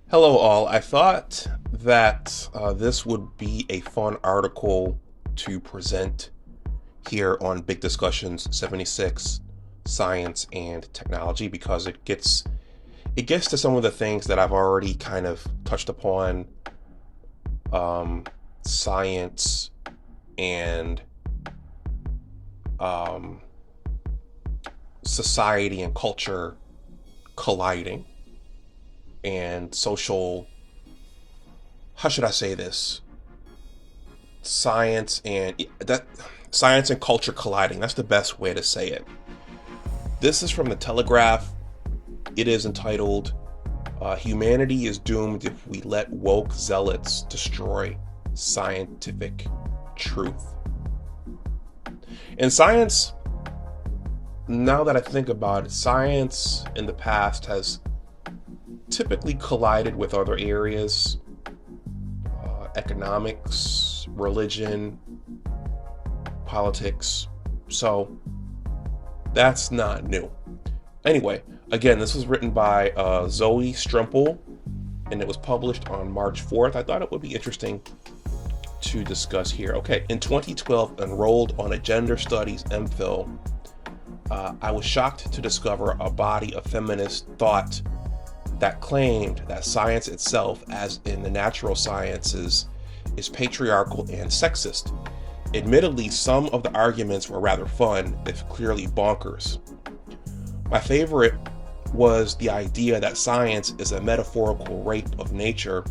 Hello, all. I thought that this would be a fun article to present here on Big Discussions 76, Science and Technology, because it gets to some of the things that I've already kind of touched upon, science and um, society and culture colliding, and social, how should I say this, science and that science and culture colliding. That's the best way to say it. This is from the Telegraph. It is entitled, Humanity is Doomed If We Let Woke Zealots Destroy Scientific Truth. And science, now that I think about it, science in the past has typically collided with other areas, economics, religion, politics. So that's not new. Anyway, again, this was written by Zoe Strempel, and it was published on March 4th. I thought it would be interesting to discuss here. Okay, in 2012, enrolled on a gender studies MPhil, I was shocked to discover a body of feminist thought that claimed that science itself, as in the natural sciences, is patriarchal and sexist. Admittedly, some of the arguments were rather fun, if clearly bonkers. My favorite was the idea that science is a metaphorical rape of nature,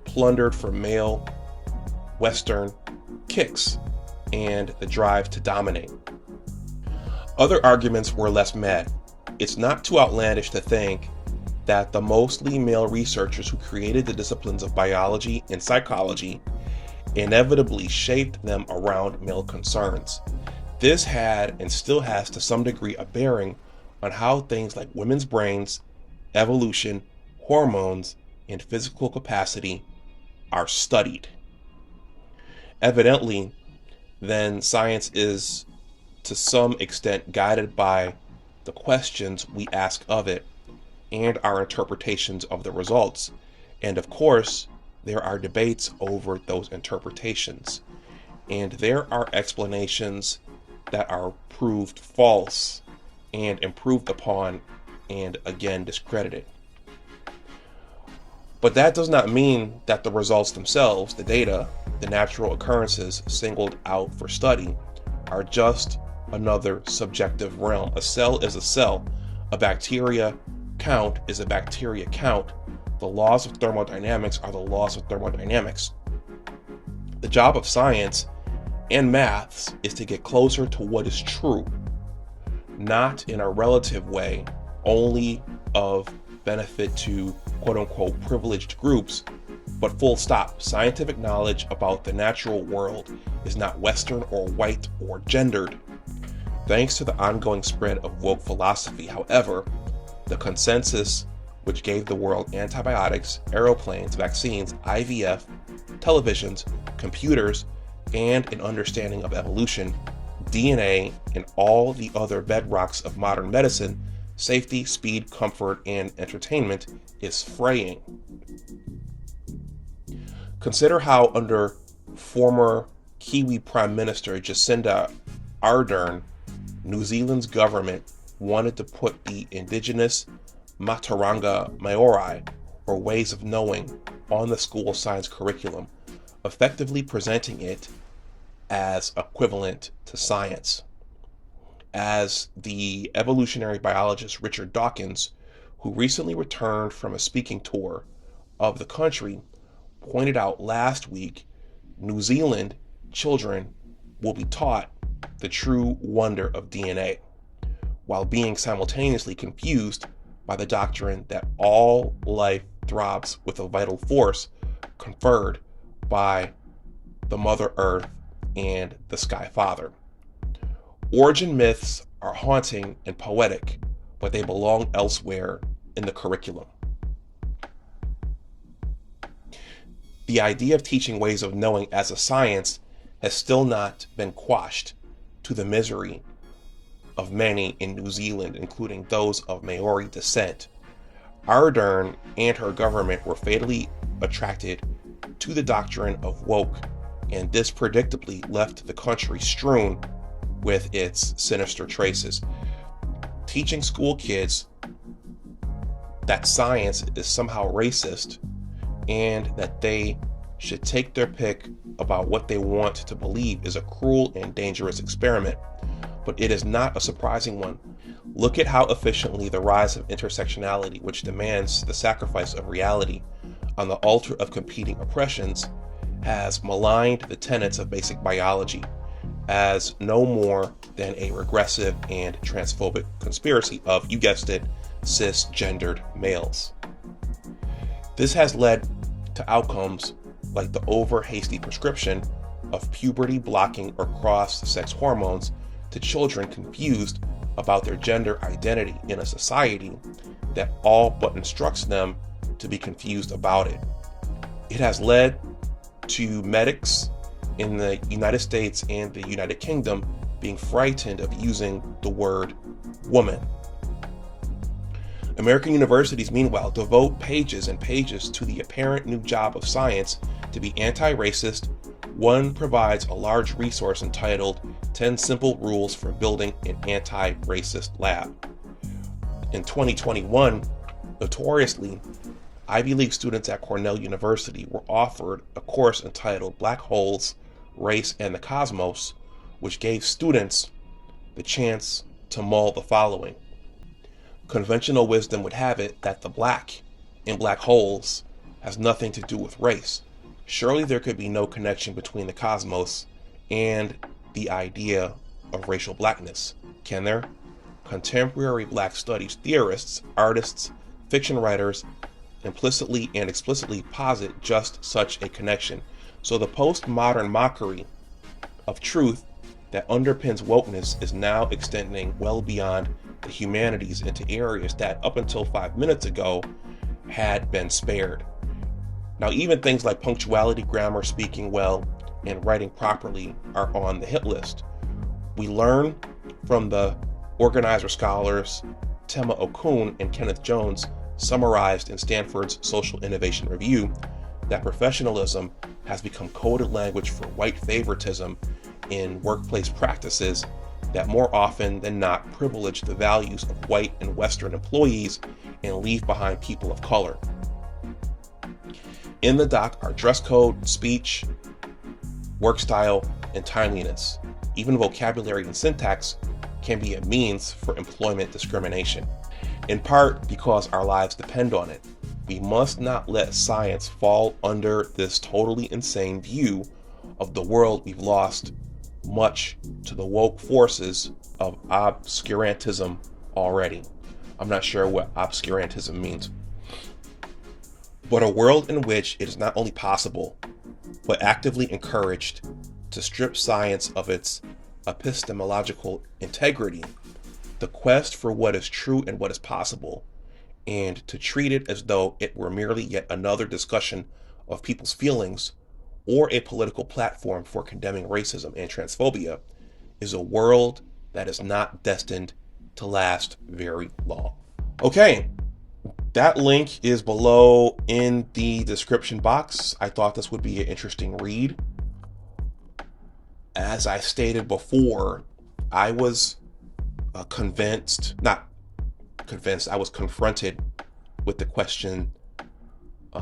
plundered for male Western kicks and the drive to dominate. Other arguments were less mad. It's not too outlandish to think that the mostly male researchers who created the disciplines of biology and psychology inevitably shaped them around male concerns. This had and still has to some degree a bearing on how things like women's brains, evolution, hormones, and physical capacity are studied. Evidently, then, science is to some extent guided by the questions we ask of it and our interpretations of the results. And of course, there are debates over those interpretations. And there are explanations that are proved false and improved upon and again discredited. But that does not mean that the results themselves, the data, the natural occurrences singled out for study, are just another subjective realm. A cell is a cell. A bacteria count is a bacteria count. The laws of thermodynamics are the laws of thermodynamics. The job of science and maths is to get closer to what is true, not in a relative way, only of benefit to quote-unquote privileged groups, but full stop. Scientific knowledge about the natural world is not Western or white or gendered. Thanks to the ongoing spread of woke philosophy, however, the consensus which gave the world antibiotics, aeroplanes, vaccines, IVF, televisions, computers, and an understanding of evolution, DNA, and all the other bedrocks of modern medicine, safety, speed, comfort, and entertainment, is fraying. Consider how under former Kiwi Prime Minister Jacinda Ardern, New Zealand's government wanted to put the indigenous Mataranga Maori, or ways of knowing, on the school science curriculum, effectively presenting it as equivalent to science. As the evolutionary biologist Richard Dawkins, who recently returned from a speaking tour of the country, pointed out last week, New Zealand children will be taught the true wonder of DNA, while being simultaneously confused by the doctrine that all life throbs with a vital force conferred by the Mother Earth and the Sky Father. Origin myths are haunting and poetic, but they belong elsewhere in the curriculum. The idea of teaching ways of knowing as a science has still not been quashed, to the misery of many in New Zealand, including those of Maori descent. Ardern and her government were fatally attracted to the doctrine of woke, and this predictably left the country strewn with its sinister traces. Teaching school kids that science is somehow racist and that they should take their pick about what they want to believe is a cruel and dangerous experiment. But it is not a surprising one. Look at how efficiently the rise of intersectionality, which demands the sacrifice of reality on the altar of competing oppressions, has maligned the tenets of basic biology as no more than a regressive and transphobic conspiracy of, you guessed it, cisgendered males. This has led to outcomes like the over-hasty prescription of puberty-blocking or cross-sex hormones to children confused about their gender identity in a society that all but instructs them to be confused about it. It has led to medics in the United States and the United Kingdom being frightened of using the word woman. American universities, meanwhile, devote pages and pages to the apparent new job of science to be anti-racist. One provides a large resource entitled 10 Simple Rules for Building an Anti-Racist Lab. In 2021, notoriously, Ivy League students at Cornell University were offered a course entitled Black Holes, Race, and the Cosmos, which gave students the chance to mull the following. Conventional wisdom would have it that the black in black holes has nothing to do with race. Surely there could be no connection between the cosmos and the idea of racial blackness, can there? Contemporary black studies theorists, artists, fiction writers implicitly and explicitly posit just such a connection. So the postmodern mockery of truth that underpins wokeness is now extending well beyond the humanities into areas that up until 5 minutes ago had been spared. Now even things like punctuality, grammar, speaking well, and writing properly are on the hit list. We learn from the organizer scholars Tema Okun and Kenneth Jones, summarized in Stanford's Social Innovation Review, that professionalism has become coded language for white favoritism in workplace practices that more often than not privilege the values of white and Western employees and leave behind people of color. In the doc are dress code, speech, work style, and timeliness. Even vocabulary and syntax can be a means for employment discrimination, in part because our lives depend on it. We must not let science fall under this totally insane view of the world we've lost much to the woke forces of obscurantism already. I'm not sure what obscurantism means. But a world in which it is not only possible, but actively encouraged to strip science of its epistemological integrity, the quest for what is true and what is possible, and to treat it as though it were merely yet another discussion of people's feelings or a political platform for condemning racism and transphobia, is a world that is not destined to last very long. Okay, that link is below in the description box. I thought this would be an interesting read. As I stated before, I was I was confronted with the question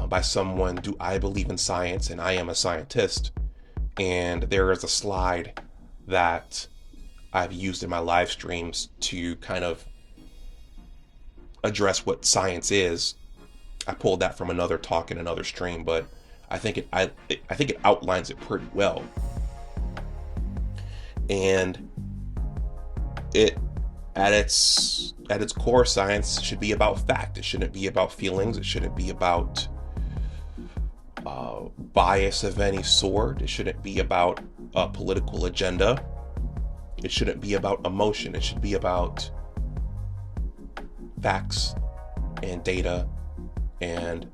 by someone, do I believe in science? And I am a scientist. And there is a slide that I've used in my live streams to kind of address what science is. I pulled that from another talk in another stream, but I think it outlines it pretty well. And it at its core, science should be about fact. It shouldn't be about feelings. It shouldn't be about bias of any sort. It shouldn't be about a political agenda. It shouldn't be about emotion. It should be about facts and data and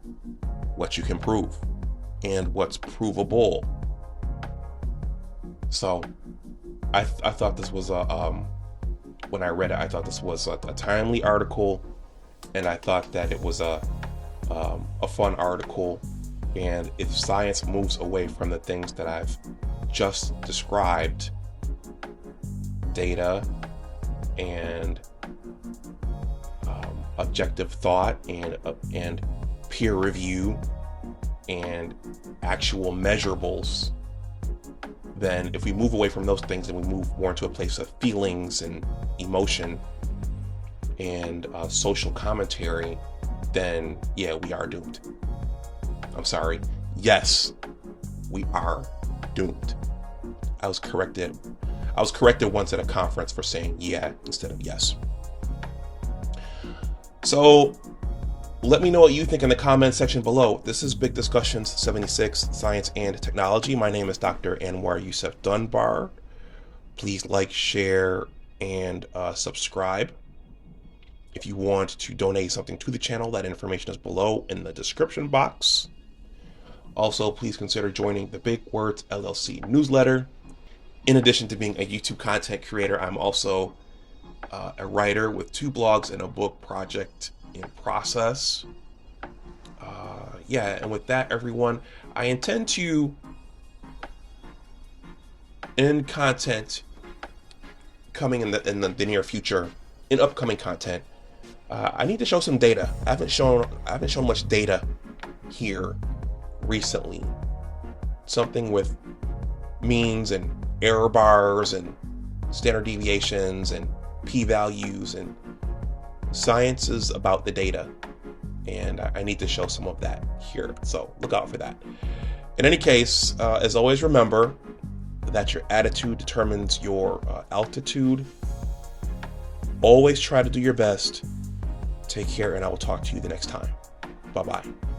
what you can prove and what's provable. So I thought this was when I read it, I thought this was a timely article, and I thought that it was a fun article. And if science moves away from the things that I've just described, data and objective thought and peer review and actual measurables, then if we move away from those things and we move more into a place of feelings and emotion and social commentary, then yeah, we are doomed. I'm sorry. Yes, we are doomed. I was corrected once at a conference for saying yeah instead of yes. So let me know what you think in the comment section below. This is Big Discussions 76, Science and Technology. My name is Dr. Anwar Youssef Dunbar. Please like, share, and subscribe. If you want to donate something to the channel, that information is below in the description box. Also, please consider joining the Big Words LLC Newsletter. In addition to being a YouTube content creator, I'm also a writer with 2 blogs and a book project in process. And with that, everyone, I intend to end content coming in the near future, in upcoming content. I need to show some data. I haven't shown much data here recently. Something with means and error bars and standard deviations and p-values, and science is about the data, and I need to show some of that here, so look out for that. In any case, as always, remember that your attitude determines your altitude. Always try to do your best. Take care, and I will talk to you the next time. Bye-bye.